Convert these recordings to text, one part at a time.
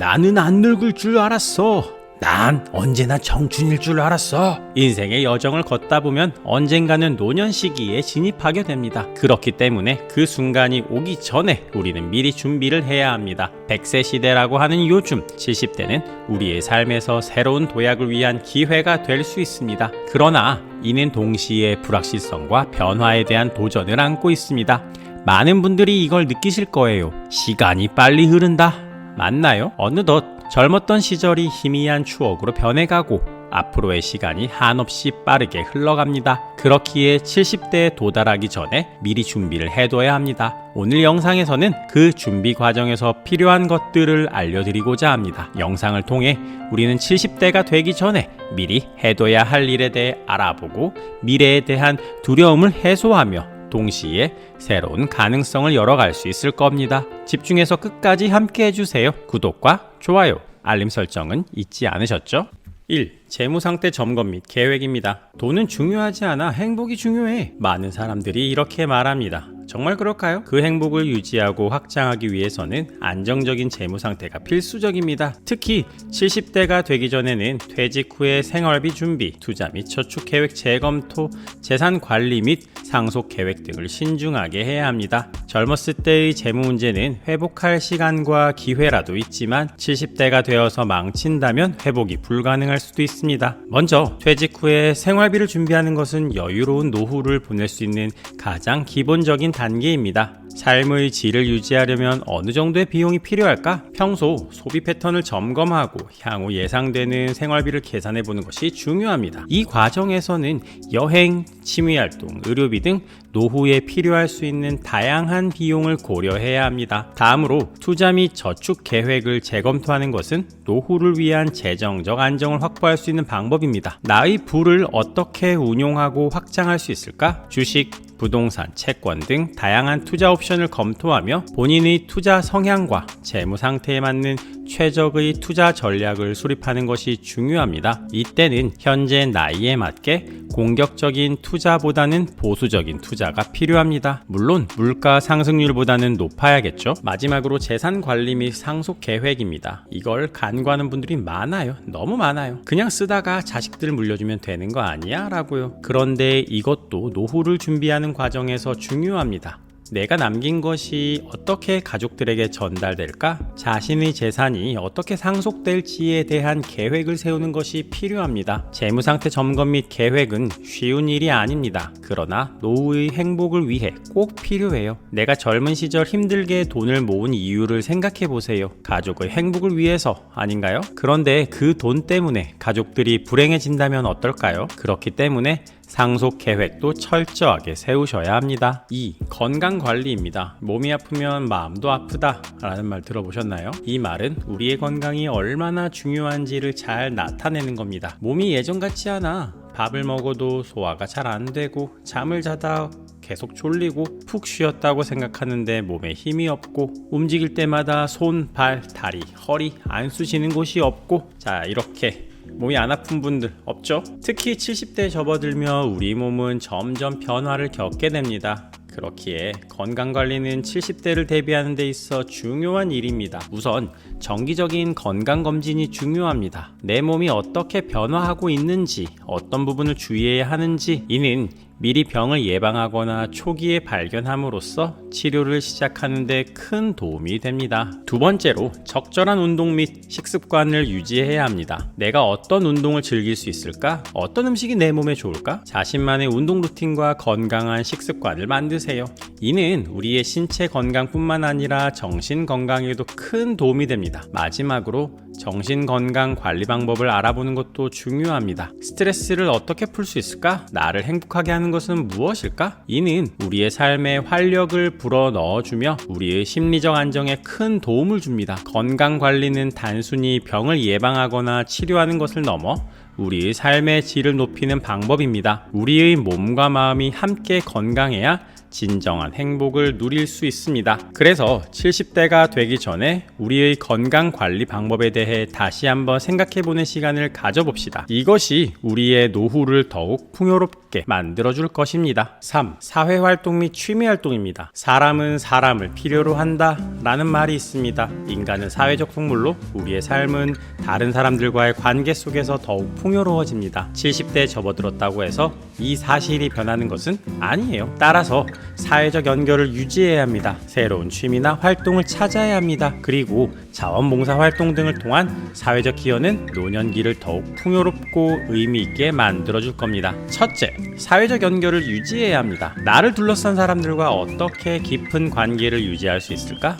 나는 안 늙을 줄 알았어. 난 언제나 청춘일 줄 알았어. 인생의 여정을 걷다 보면 언젠가는 노년 시기에 진입하게 됩니다. 그렇기 때문에 그 순간이 오기 전에 우리는 미리 준비를 해야 합니다. 100세 시대라고 하는 요즘 70대는 우리의 삶에서 새로운 도약을 위한 기회가 될 수 있습니다. 그러나 이는 동시에 불확실성과 변화에 대한 도전을 안고 있습니다. 많은 분들이 이걸 느끼실 거예요. 시간이 빨리 흐른다. 맞나요? 어느덧 젊었던 시절이 희미한 추억으로 변해가고 앞으로의 시간이 한없이 빠르게 흘러갑니다. 그렇기에 70대에 도달하기 전에 미리 준비를 해둬야 합니다. 오늘 영상에서는 그 준비 과정에서 필요한 것들을 알려드리고자 합니다. 영상을 통해 우리는 70대가 되기 전에 미리 해둬야 할 일에 대해 알아보고 미래에 대한 두려움을 해소하며 동시에 새로운 가능성을 열어갈 수 있을 겁니다. 집중해서 끝까지 함께 해주세요. 구독과 좋아요, 알림 설정은 잊지 않으셨죠? 1. 재무상태 점검 및 계획입니다. 돈은 중요하지 않아 행복이 중요해. 많은 사람들이 이렇게 말합니다. 정말 그럴까요? 그 행복을 유지하고 확장하기 위해서는 안정적인 재무 상태가 필수적입니다. 특히 70대가 되기 전에는 퇴직 후의 생활비 준비, 투자 및 저축 계획 재검토, 재산 관리 및 상속 계획 등을 신중하게 해야 합니다. 젊었을 때의 재무 문제는 회복할 시간과 기회라도 있지만 70대가 되어서 망친다면 회복이 불가능할 수도 있습니다. 먼저 퇴직 후에 생활비를 준비하는 것은 여유로운 노후를 보낼 수 있는 가장 기본적인 단계입니다. 삶의 질을 유지하려면 어느 정도의 비용이 필요할까? 평소 소비 패턴을 점검하고 향후 예상되는 생활비를 계산해 보는 것이 중요합니다. 이 과정에서는 여행, 취미활동, 의료비 등 노후에 필요할 수 있는 다양한 비용을 고려해야 합니다. 다음으로 투자 및 저축 계획을 재검토하는 것은 노후를 위한 재정적 안정을 확보할 수 있는 방법입니다. 나의 부를 어떻게 운용하고 확장할 수 있을까? 주식, 부동산, 채권 등 다양한 투자 옵션을 검토하며 본인의 투자 성향과 재무 상태에 맞는 최적의 투자 전략을 수립하는 것이 중요합니다. 이때는 현재 나이에 맞게 공격적인 투자보다는 보수적인 투자가 필요합니다. 물론 물가 상승률보다는 높아야겠죠. 마지막으로 재산 관리 및 상속 계획입니다. 이걸 간과하는 분들이 많아요. 너무 많아요. 그냥 쓰다가 자식들 물려주면 되는 거 아니야? 라고요. 그런데 이것도 노후를 준비하는 과정에서 중요합니다. 내가 남긴 것이 어떻게 가족들에게 전달될까? 자신의 재산이 어떻게 상속될지에 대한 계획을 세우는 것이 필요합니다. 재무상태 점검 및 계획은 쉬운 일이 아닙니다. 그러나 노후의 행복을 위해 꼭 필요해요. 내가 젊은 시절 힘들게 돈을 모은 이유를 생각해 보세요. 가족의 행복을 위해서 아닌가요? 그런데 그 돈 때문에 가족들이 불행해진다면 어떨까요? 그렇기 때문에 상속 계획도 철저하게 세우셔야 합니다. 2. 건강관리입니다. 몸이 아프면 마음도 아프다 라는 말 들어보셨나요? 이 말은 우리의 건강이 얼마나 중요한지를 잘 나타내는 겁니다. 몸이 예전 같지 않아. 밥을 먹어도 소화가 잘 안 되고 잠을 자다 계속 졸리고 푹 쉬었다고 생각하는데 몸에 힘이 없고 움직일 때마다 손, 발, 다리, 허리 안 쑤시는 곳이 없고 자 이렇게 몸이 안 아픈 분들 없죠? 특히 70대에 접어들며 우리 몸은 점점 변화를 겪게 됩니다. 그렇기에 건강관리는 70대를 대비하는 데 있어 중요한 일입니다. 우선 정기적인 건강검진이 중요합니다. 내 몸이 어떻게 변화하고 있는지, 어떤 부분을 주의해야 하는지 이는 미리 병을 예방하거나 초기에 발견함으로써 치료를 시작하는 데 큰 도움이 됩니다. 두 번째로 적절한 운동 및 식습관을 유지해야 합니다. 내가 어떤 운동을 즐길 수 있을까? 어떤 음식이 내 몸에 좋을까? 자신만의 운동 루틴과 건강한 식습관을 만드세요. 이는 우리의 신체 건강뿐만 아니라 정신 건강에도 큰 도움이 됩니다. 마지막으로 정신 건강 관리 방법을 알아보는 것도 중요합니다. 스트레스를 어떻게 풀 수 있을까? 나를 행복하게 하는 것은 무엇일까? 이는 우리의 삶에 활력을 불어 넣어주며 우리의 심리적 안정에 큰 도움을 줍니다. 건강 관리는 단순히 병을 예방하거나 치료하는 것을 넘어 우리의 삶의 질을 높이는 방법입니다. 우리의 몸과 마음이 함께 건강해야 진정한 행복을 누릴 수 있습니다. 그래서 70대가 되기 전에 우리의 건강 관리 방법에 대해 다시 한번 생각해보는 시간을 가져봅시다. 이것이 우리의 노후를 더욱 풍요롭게 만들어줄 것입니다. 3. 사회활동 및 취미활동입니다. 사람은 사람을 필요로 한다 라는 말이 있습니다. 인간은 사회적 동물로 우리의 삶은 다른 사람들과의 관계 속에서 더욱 풍요로워집니다. 70대에 접어들었다고 해서 이 사실이 변하는 것은 아니에요. 따라서 사회적 연결을 유지해야 합니다. 새로운 취미나 활동을 찾아야 합니다. 그리고 자원봉사 활동 등을 통한 사회적 기여는 노년기를 더욱 풍요롭고 의미 있게 만들어줄 겁니다. 첫째, 사회적 연결을 유지해야 합니다. 나를 둘러싼 사람들과 어떻게 깊은 관계를 유지할 수 있을까?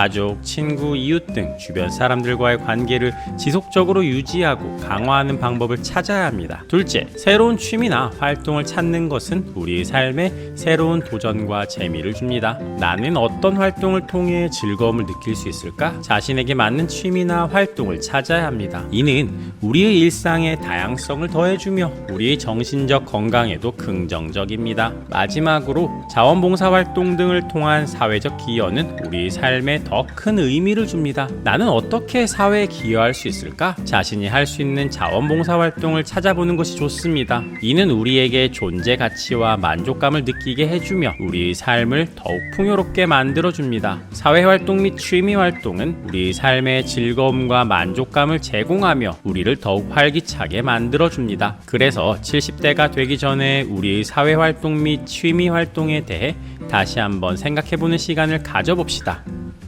가족, 친구, 이웃 등 주변 사람들과의 관계를 지속적으로 유지하고 강화하는 방법을 찾아야 합니다. 둘째, 새로운 취미나 활동을 찾는 것은 우리의 삶에 새로운 도전과 재미를 줍니다. 나는 어떤 활동을 통해 즐거움을 느낄 수 있을까? 자신에게 맞는 취미나 활동을 찾아야 합니다. 이는 우리의 일상에 다양성을 더해주며 우리의 정신적 건강에도 긍정적입니다. 마지막으로 자원봉사 활동 등을 통한 사회적 기여는 우리의 삶에 더 큰 의미를 줍니다. 나는 어떻게 사회에 기여할 수 있을까? 자신이 할 수 있는 자원봉사 활동을 찾아보는 것이 좋습니다. 이는 우리에게 존재 가치와 만족감을 느끼게 해주며 우리의 삶을 더욱 풍요롭게 만들어줍니다. 사회활동 및 취미활동은 우리의 삶의 즐거움과 만족감을 제공하며 우리를 더욱 활기차게 만들어줍니다. 그래서 70대가 되기 전에 우리의 사회활동 및 취미활동에 대해 다시 한번 생각해보는 시간을 가져봅시다.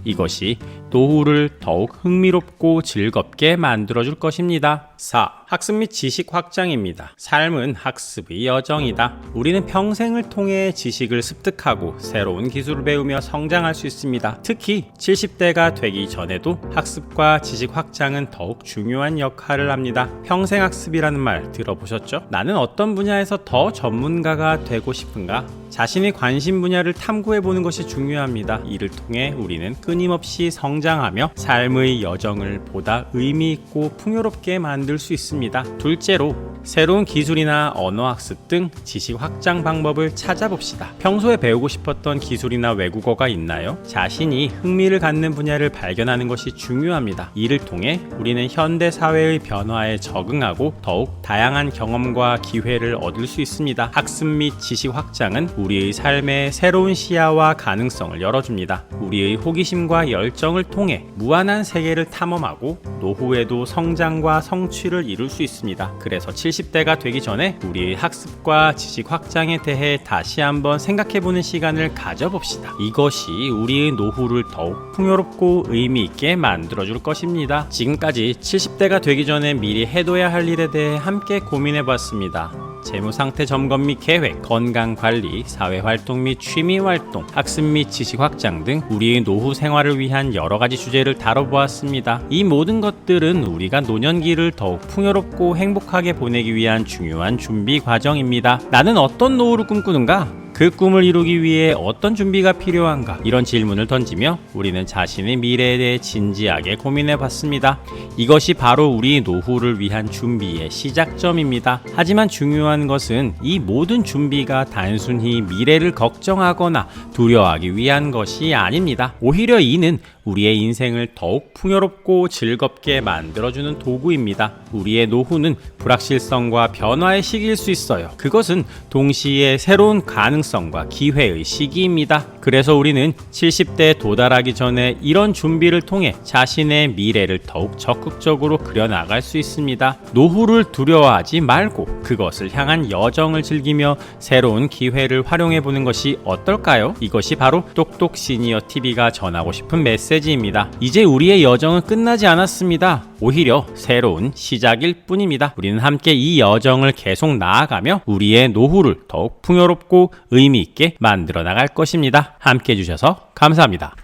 이것이 노후를 더욱 흥미롭고 즐겁게 만들어줄 것입니다. 4. 학습 및 지식 확장입니다. 삶은 학습의 여정이다. 우리는 평생을 통해 지식을 습득하고 새로운 기술을 배우며 성장할 수 있습니다. 특히 70대가 되기 전에도 학습과 지식 확장은 더욱 중요한 역할을 합니다. 평생학습이라는 말 들어보셨죠? 나는 어떤 분야에서 더 전문가가 되고 싶은가? 자신의 관심 분야를 탐구해보는 것이 중요합니다. 이를 통해 우리는 끊임없이 성장하며 삶의 여정을 보다 의미있고 풍요롭게 만들 수 있습니다. 둘째로, 새로운 기술이나 언어학습 등 지식 확장 방법을 찾아봅시다. 평소에 배우고 싶었던 기술이나 외국어가 있나요? 자신이 흥미를 갖는 분야를 발견하는 것이 중요합니다. 이를 통해 우리는 현대 사회의 변화에 적응하고 더욱 다양한 경험과 기회를 얻을 수 있습니다. 학습 및 지식 확장은 우리의 삶에 새로운 시야와 가능성을 열어줍니다. 우리의 호기심과 열정을 통해 무한한 세계를 탐험하고 노후에도 성장과 성취를 이룰 수 있습니다. 그래서 70대가 되기 전에 우리의 학습과 지식 확장에 대해 다시 한번 생각해보는 시간을 가져봅시다. 이것이 우리의 노후를 더욱 풍요롭고 의미 있게 만들어줄 것입니다. 지금까지 70대가 되기 전에 미리 해둬야 할 일에 대해 함께 고민해봤습니다. 재무상태 점검 및 계획, 건강관리, 사회활동 및 취미활동, 학습 및 지식 확장 등 우리의 노후 생활을 위한 여러가지 주제를 다뤄보았습니다. 이 모든 것들은 우리가 노년기를 더욱 풍요롭고 행복하게 보내기 위한 중요한 준비 과정입니다. 나는 어떤 노후를 꿈꾸는가? 그 꿈을 이루기 위해 어떤 준비가 필요한가? 이런 질문을 던지며 우리는 자신의 미래에 대해 진지하게 고민해봤습니다. 이것이 바로 우리 노후를 위한 준비의 시작점입니다. 하지만 중요한 것은 이 모든 준비가 단순히 미래를 걱정하거나 두려워하기 위한 것이 아닙니다. 오히려 이는 우리의 인생을 더욱 풍요롭고 즐겁게 만들어주는 도구입니다. 우리의 노후는 불확실성과 변화의 시기일 수 있어요. 그것은 동시에 새로운 가능성과 기회의 시기입니다. 그래서 우리는 70대에 도달하기 전에 이런 준비를 통해 자신의 미래를 더욱 적극적으로 그려나갈 수 있습니다. 노후를 두려워하지 말고 그것을 향한 여정을 즐기며 새로운 기회를 활용해보는 것이 어떨까요? 이것이 바로 똑똑 시니어 TV가 전하고 싶은 메시지입니다. 이제 우리의 여정은 끝나지 않았습니다. 오히려 새로운 시작일 뿐입니다. 우리는 함께 이 여정을 계속 나아가며 우리의 노후를 더욱 풍요롭고 의미 있게 만들어 나갈 것입니다. 함께 해주셔서 감사합니다.